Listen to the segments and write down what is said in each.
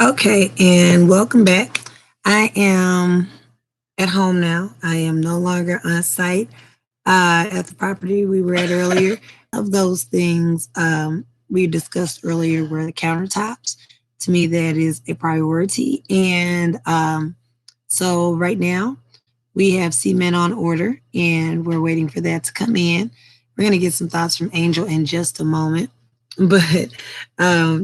Okay, and welcome back. I am at home now. I am no longer on site at the property we were at earlier. Of those things we discussed earlier were the countertops. To me, that is a priority. And so right now, we have cement on order, and we're waiting for that to come in. We're going to get some thoughts from Angel in just a moment. But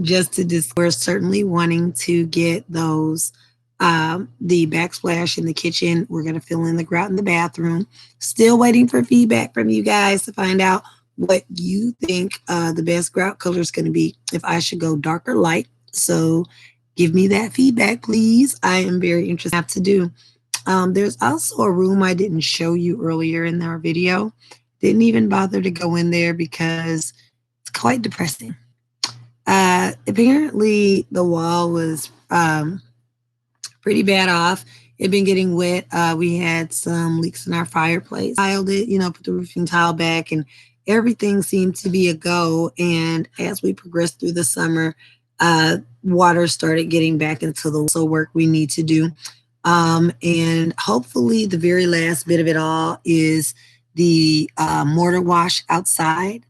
just to we're certainly wanting to get those the backsplash in the kitchen. We're going to fill in the grout in the bathroom. Still waiting for feedback from you guys to find out what you think the best grout color is going to be. If I should go dark or light. So give me that feedback, please. I am very interested in what to do. There's also a room I didn't show you earlier in our video. Didn't even bother to go in there because it's quite depressing. Apparently, the wall was pretty bad off. It had been getting wet. We had some leaks in our fireplace. Tiled it, put the roofing tile back, and everything seemed to be a go. And as we progressed through the summer, water started getting back into the work we need to do. And hopefully, the very last bit of it all is the mortar wash outside.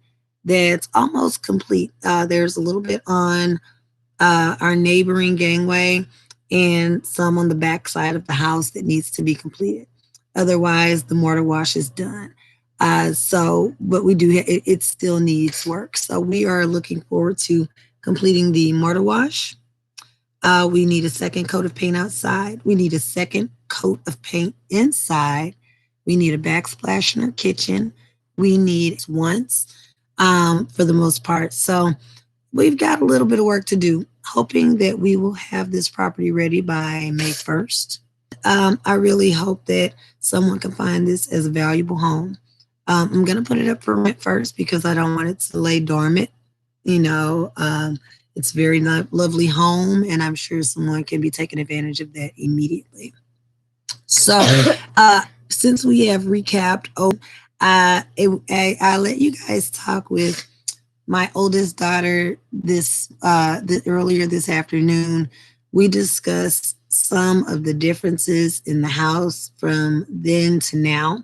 That's almost complete. There's a little bit on our neighboring gangway and some on the back side of the house that needs to be completed. Otherwise, the mortar wash is done. But we do, it still needs work. So we are looking forward to completing the mortar wash. We need a second coat of paint outside. We need a second coat of paint inside. We need a backsplash in our kitchen. We need once for the most part. So we've got a little bit of work to do, hoping that we will have this property ready by May 1st. I really hope that someone can find this as a valuable home. I'm going to put it up for rent first because I don't want it to lay dormant. It's a very lovely home, and I'm sure someone can be taking advantage of that immediately. So, since we have recapped, I let you guys talk with my oldest daughter earlier this afternoon. We discussed some of the differences in the house from then to now.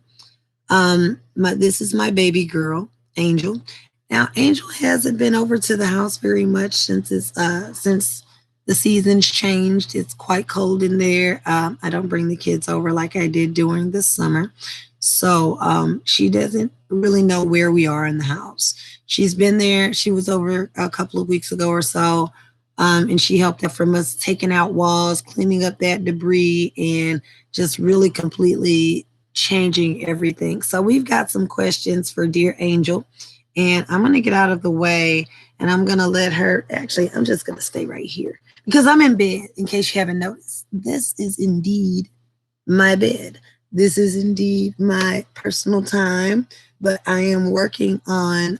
This is my baby girl, Angel. Now, Angel hasn't been over to the house very much since the seasons changed. It's quite cold in there. I don't bring the kids over like I did during the summer. So she doesn't really know where we are in the house. She's been there. She was over a couple of weeks ago or so, and she helped out from us taking out walls, cleaning up that debris, and just really completely changing everything. So we've got some questions for dear Angel, and I'm going to get out of the way, and I'm going to let her. Actually, I'm just going to stay right here because I'm in bed, in case you haven't noticed. This is indeed my bed. This is indeed my personal time, but I am working on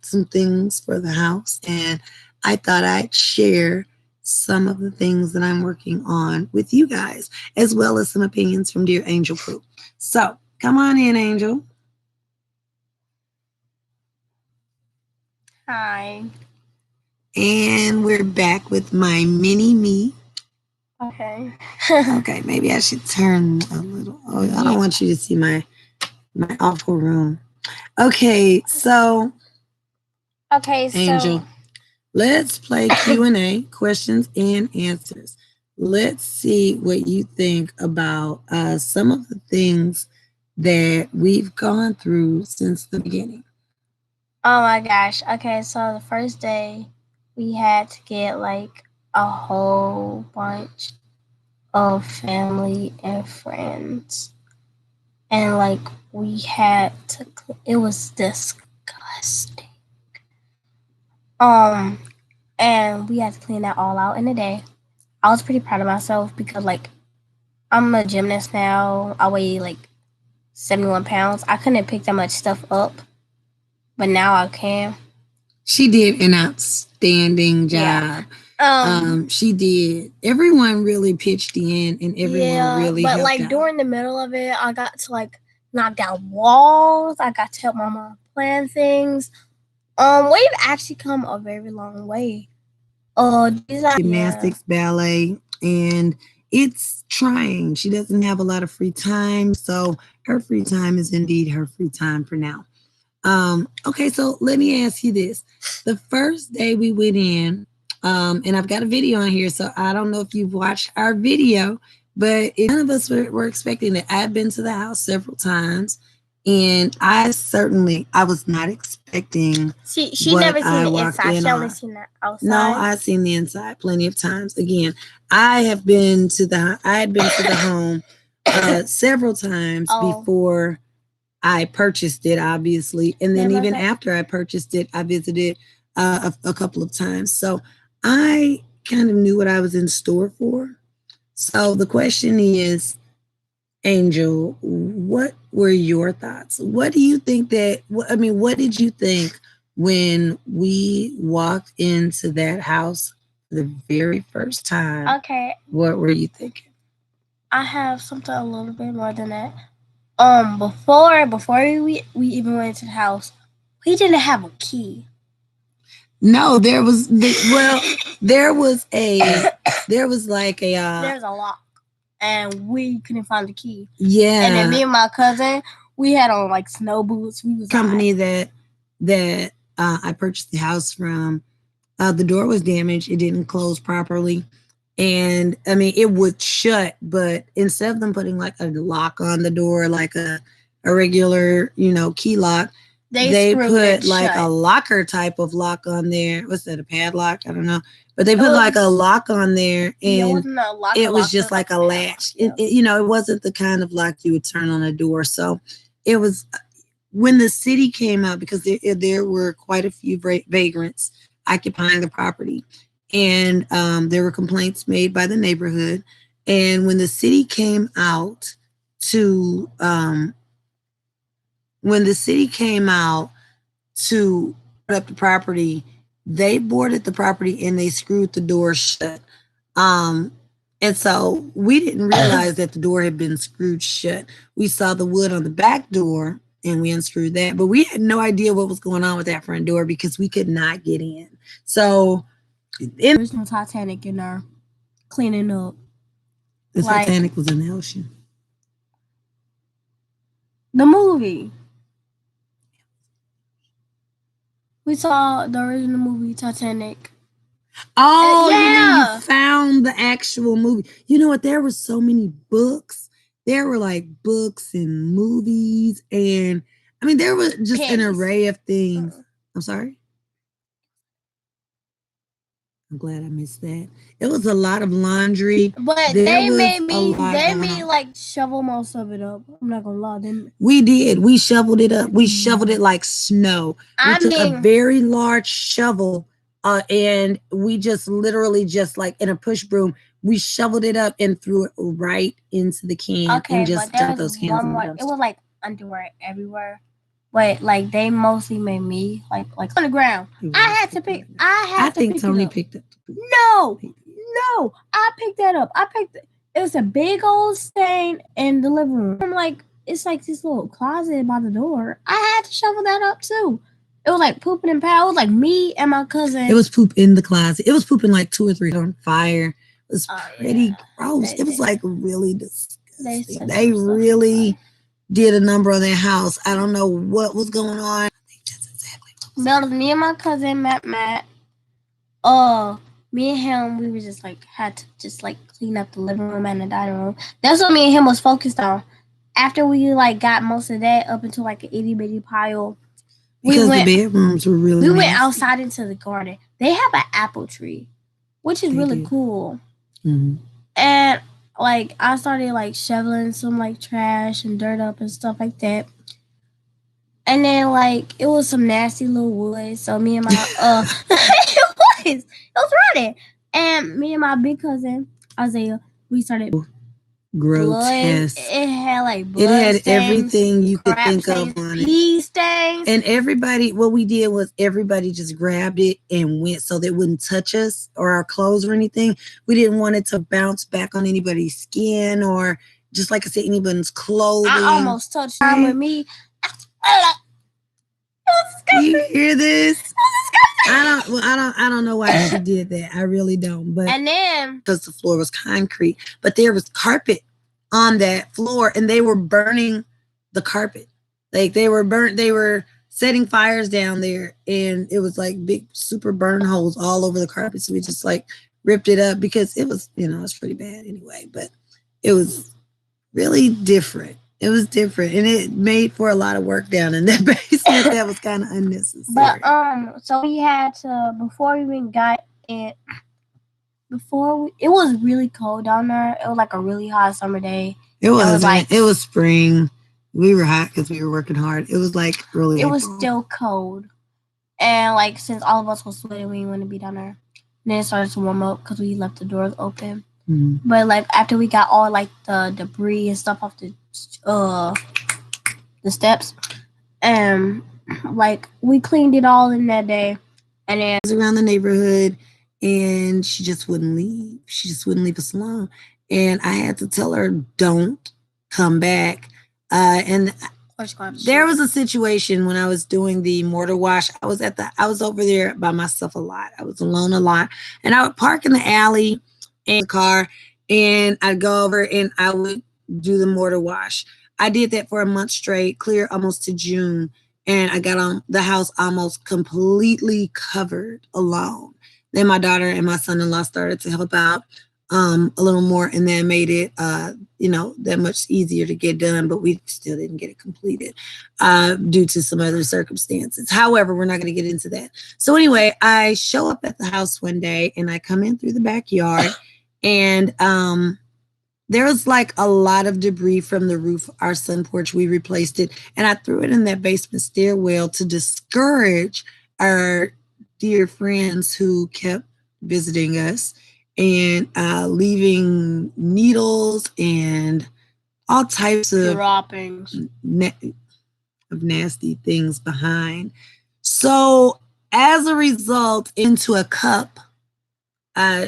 some things for the house, and I thought I'd share some of the things that I'm working on with you guys, as well as some opinions from dear Angel Crew. So come on in, Angel. Hi. And we're back with my mini me. Okay. Okay, maybe I should turn a little. Oh, I don't want you to see my awful room. Okay, so Angel, let's play Q&A, questions and answers. Let's see what you think about some of the things that we've gone through since the beginning. Oh my gosh. Okay, so the first day we had to get like a whole bunch of family and friends. And like we had to it was disgusting. And we had to clean that all out in a day. I was pretty proud of myself because like I'm a gymnast now. I weigh like 71 pounds. I couldn't pick that much stuff up, but now I can. She did an outstanding job. Yeah. She did. Everyone really pitched in, and everyone really but helped like out. during the middle of it, I got to like knock down walls. I got to help my mom plan things. We've actually come a very long way. Oh, these are gymnastics, ballet, and it's trying. She doesn't have a lot of free time, so her free time is indeed her free time for now. Okay, so let me ask you this. The first day we went in, and I've got a video on here, so I don't know if you've watched our video, but none of us were expecting it. I've been to the house several times, and I was not expecting She what never seen I the walked inside. in She only on. seen the outside. No, I've seen the inside plenty of times. Again, I had been to the home several times Oh. before I purchased it, obviously, and then Never even got- after I purchased it, I visited a couple of times. So I kind of knew what I was in store for. So the question is, Angel, what were your thoughts? What do you think what did you think when we walked into that house the very first time? Okay, What were you thinking? I have something a little bit more than that. Before we even went to the house, we didn't have a key. No, there was there was like a There's a lock, and we couldn't find the key. yeah. And then me and my cousin, we had on like snow boots. We was company that I purchased the house from. The door was damaged. It didn't close properly. And I mean, it would shut, but instead of them putting like a lock on the door, like a regular, key lock, they put like a locker type of lock on there. What's that, a padlock? I don't know. But they put like a lock on there, and it was just like a latch. It wasn't the kind of lock you would turn on a door. So it was when the city came out, because there were quite a few vagrants occupying the property. And there were complaints made by the neighborhood. And when the city came out to put up the property, they boarded the property and they screwed the door shut. And so we didn't realize that the door had been screwed shut. We saw the wood on the back door and we unscrewed that, but we had no idea what was going on with that front door because we could not get in. So there's no Titanic in there cleaning up. The Titanic was in the ocean. The movie. We saw the original movie Titanic. Oh, yeah. You found the actual movie. You know what? There were so many books. There were like books and movies, and I mean, there was just an array of things. I'm sorry. I'm glad I missed that. It was a lot of laundry. But they made me like shovel most of it up. I'm not gonna lie, didn't we? Did. We shoveled it up. We shoveled it like snow. We took a very large shovel, and we just literally just like in a push broom, we shoveled it up and threw it right into the can and just dumped those cans in the dumpster. It was like underwear everywhere. But like they mostly made me like on the ground. I think Tony picked it up. No, I picked that up. It was a big old stain in the living room. I'm like, it's like this little closet by the door. I had to shovel that up too. It was like pooping in power. It was like me and my cousin. It was poop in the closet. It was pooping like 2 or 3 on fire. It was pretty gross. It was like really disgusting. They really did a number on their house. I don't know what was going on. That's exactly what was me and my cousin Matt. Me and him, we were just like had to just like clean up the living room and the dining room. That's what me and him was focused on. After we like got most of that up into like an itty bitty pile, because the bedrooms were really. We went outside into the garden. They have an apple tree, which is really cool. Mm-hmm. And like I started like shoveling some like trash and dirt up and stuff like that. And then like it was some nasty little wood. So me and my it was running. And me and my big cousin Isaiah, we started grotesque. It had like blood. It had stains, everything you could think of on it. Stains. And everybody, what we did was everybody just grabbed it and went so that it wouldn't touch us or our clothes or anything. We didn't want it to bounce back on anybody's skin or just like I said, anybody's clothing. I almost touched him with me. You hear this? I don't know why she did that. I really don't. But And then because the floor was concrete, but there was carpet on that floor, and they were burning the carpet. Like they were setting fires down there, and it was like big super burn holes all over the carpet. So we just like ripped it up because it was, it's pretty bad anyway. But it was really different. It was different, and it made for a lot of work down in that basement that was kind of unnecessary. But so we had to, before we even got it, it was really cold down there. It was like a really hot summer day. It was like it was spring. We were hot because we were working hard. It was like really. It was still cold, and like since all of us were sweating, we didn't want to be down there. And then it started to warm up because we left the doors open. Mm-hmm. But like after we got all like the debris and stuff off the steps, and like we cleaned it all in that day, and then was around the neighborhood, and she just wouldn't leave. She just wouldn't leave us alone, and I had to tell her, "Don't come back." And there was a situation when I was doing the mortar wash. I was over there by myself a lot. I was alone a lot, and I would park in the alley in the car, and I'd go over and I would do the mortar wash. I did that for a month straight, clear almost to June, and I got on the house almost completely covered alone. Then my daughter and my son-in-law started to help out a little more, and that made it that much easier to get done, but we still didn't get it completed due to some other circumstances. However, we're not going to get into that. So anyway, I show up at the house one day, and I come in through the backyard, and there was like a lot of debris from the roof, our sun porch. We replaced it, and I threw it in that basement stairwell to discourage our dear friends who kept visiting us and leaving needles and all types of droppings of nasty things behind. So as a result, into a cup,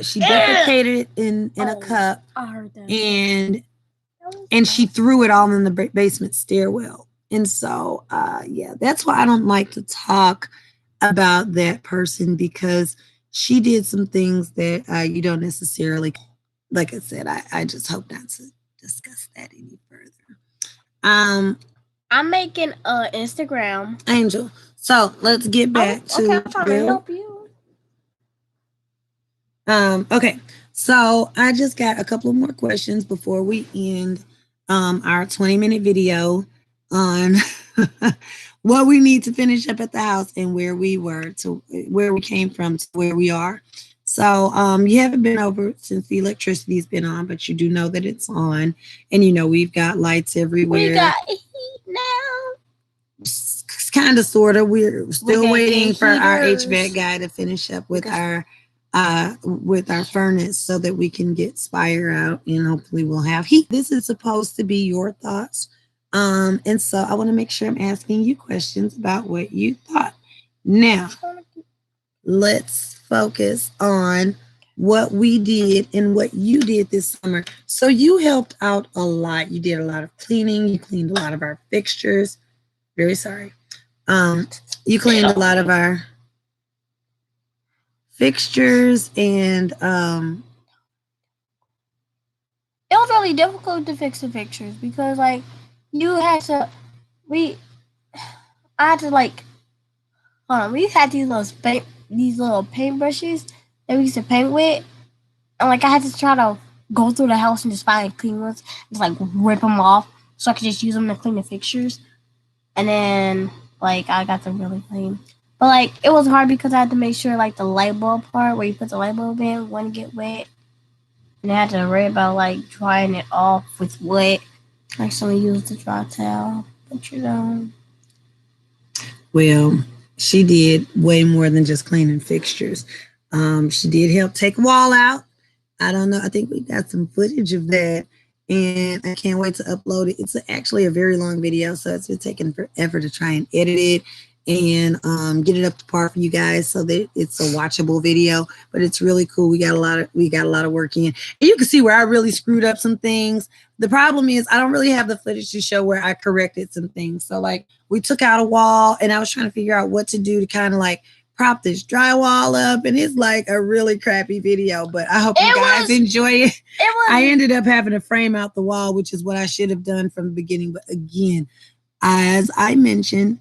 she defecated it in a cup, I heard that. and she threw it all in the basement stairwell. And so, that's why I don't like to talk about that person, because she did some things that you don't necessarily, like I said, I just hope not to discuss that any further. I'm making Instagram. Angel. So let's get back to. Okay, I'm trying to help you. Okay, so I just got a couple of more questions before we end our 20-minute video on what we need to finish up at the house and where we were to where we came from to where we are. So you haven't been over since the electricity's been on, but you do know that it's on, and we've got lights everywhere. We got heat now. Kind of, sort of. We're still waiting for our HVAC guy to finish up with our furnace so that we can get Spire out, and hopefully we'll have heat. This is supposed to be your thoughts. And so I want to make sure I'm asking you questions about what you thought. Now, let's focus on what we did and what you did this summer. So you helped out a lot. You did a lot of cleaning. You cleaned a lot of our fixtures. Very sorry. You cleaned a lot of our fixtures, and it was really difficult to fix the fixtures because I had to we had these little paintbrushes that we used to paint with, and I had to try to go through the house and just find clean ones, just rip them off so I could just use them to clean the fixtures, and then I got them really clean. But it was hard because I had to make sure the light bulb part where you put the light bulb in wouldn't get wet, and I had to worry about drying it off with wet. Someone used the dry towel, but Well, she did way more than just cleaning fixtures. She did help take a wall out. I don't know. I think we got some footage of that, and I can't wait to upload it. It's actually a very long video, so it's been taking forever to try and edit it and get it up to par for you guys so that it's a watchable video. But it's really cool. We got a lot of work in. And you can see where I really screwed up some things. The problem is I don't really have the footage to show where I corrected some things. So like we took out a wall and I was trying to figure out what to do to kind of like prop this drywall up, and it's like a really crappy video, but I hope you guys enjoy it. I ended up having to frame out the wall, which is what I should have done from the beginning. But again, as I mentioned,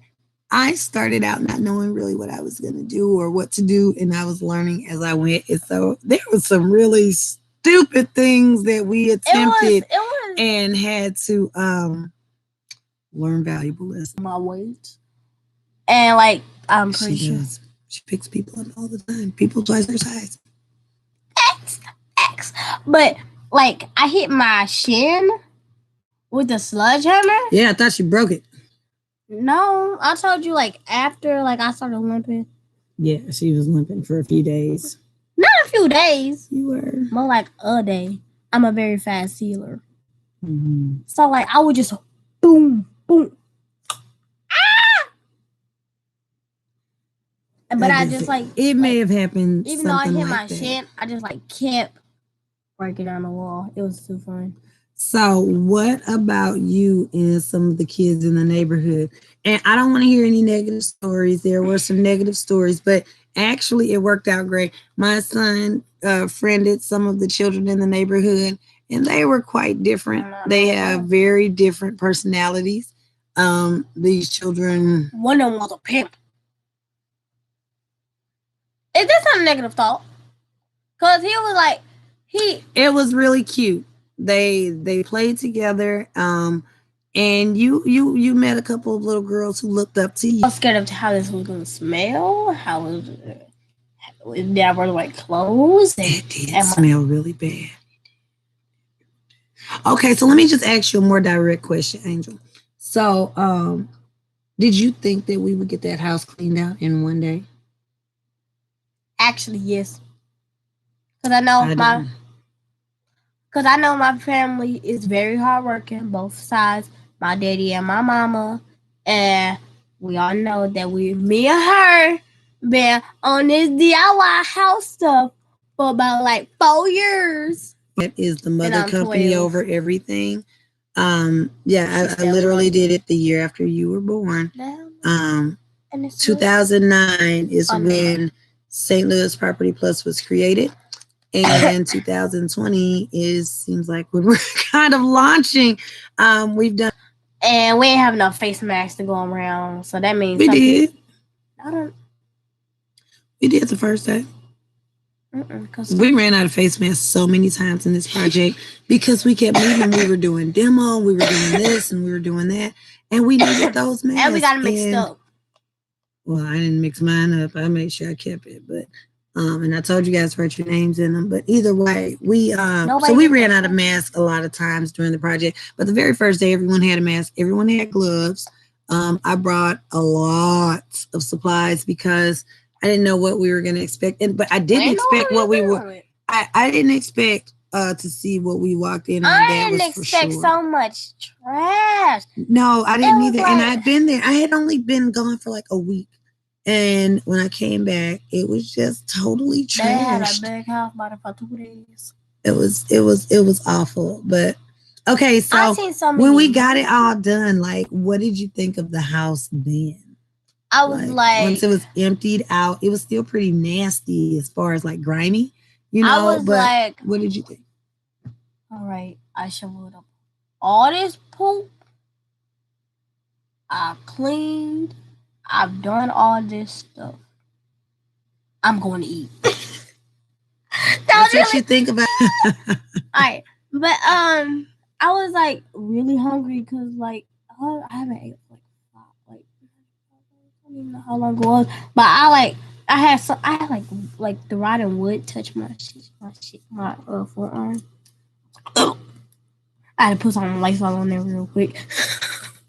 I started out not knowing really what I was going to do or what to do, and I was learning as I went. And so there was some really stupid things that we attempted and had to learn valuable lessons. My weight. And like, I'm pretty sure. She picks people up all the time. People twice her size. X. But like, I hit my shin with the sledgehammer. Yeah, I thought she broke it. No, I told you like after like I started limping. Yeah, she was limping for a few days. Not a few days. You were. More like a day. I'm a very fast healer. Mm-hmm. So like I would just boom, boom. But I just like it may have happened. Even though I hit my shin, I just like kept breaking down the wall. It was too fun. So, what about you and some of the kids in the neighborhood? And I don't want to hear any negative stories. There were some negative stories, but actually, it worked out great. My son friended some of the children in the neighborhood, and they were quite different. They have very different personalities. These children. One of them was a pimp. Is this not a negative thought? Cause he was like, It was really cute. They played together. And you met a couple of little girls who looked up to you. I was scared of how this was gonna smell. How was did I wear the right clothes? It did smell really bad. Okay, so let me just ask you a more direct question, Angel. So, did you think that we would get that house cleaned out in one day? Actually, yes. Cause I know my family is very hardworking, both sides, my daddy and my mama, and we all know that me and her, been on this DIY house stuff for about like 4 years. That is the mother company 12. Over everything. Yeah, I literally did it the year after you were born. 2009 is when St. Louis Property Plus was created, and 2020 seems like when we're kind of launching. We've done, and we ain't have enough face masks to go around, so that means we did. We did the first day. We ran out of face masks so many times in this project because we kept moving. We were doing demo, we were doing this, and we were doing that, and we needed those masks. And we got them mixed up. Well, I didn't mix mine up. I made sure I kept it, but and I told you guys to write your names in them. But either way, we ran out of masks a lot of times during the project. But the very first day, everyone had a mask. Everyone had gloves. I brought a lot of supplies because I didn't know what we were going to expect. But I didn't expect what we were. I didn't expect to see what we walked in on. I didn't expect so much trash. No, I didn't either. And I'd been there. I had only been gone for like a week. And when I came back, it was just totally trashed. They had a big house for 2 days. It was awful. But okay, so when we got it all done, like, what did you think of the house then? I was like once it was emptied out, it was still pretty nasty as far as like grimy, you know. I was like, what did you think? All right, I shoveled up all this poop. I cleaned. I've done all this stuff. I'm going to eat. That's what you think about. All right, but I was like really hungry because like I haven't ate like I don't even know how long it was, but I had like the rotting wood touch my forearm. I had to put some Lysol on there real quick.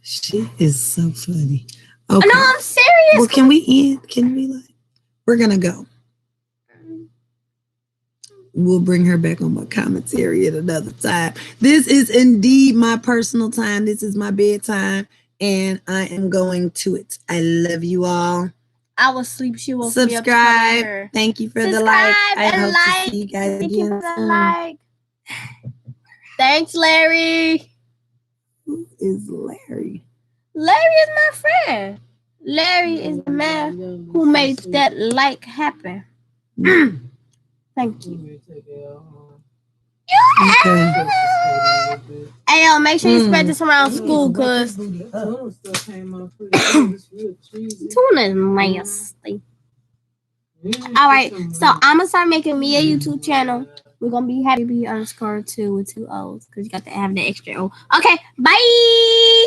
She is so funny. Okay. No, I'm serious. Well, can we end? Can we like? We're gonna go. We'll bring her back on my commentary at another time. This is indeed my personal time. This is my bedtime. and I am going to it. I love you all. I will sleep. She will be up to come Subscribe. here. Thank you for the like. Subscribe I and hope like. to see you guys Thank you again for the soon. like. Thanks, Larry. Who is Larry? Larry is my friend. Larry is the man who made that like happen. Thank you. Okay. Hey, yo, make sure you spread this around school, cause Tuna is nasty. All right, so I'm gonna start making me a YouTube channel. We're gonna be happy _2 with 2 O's, cause you got to have the extra O. Okay, bye.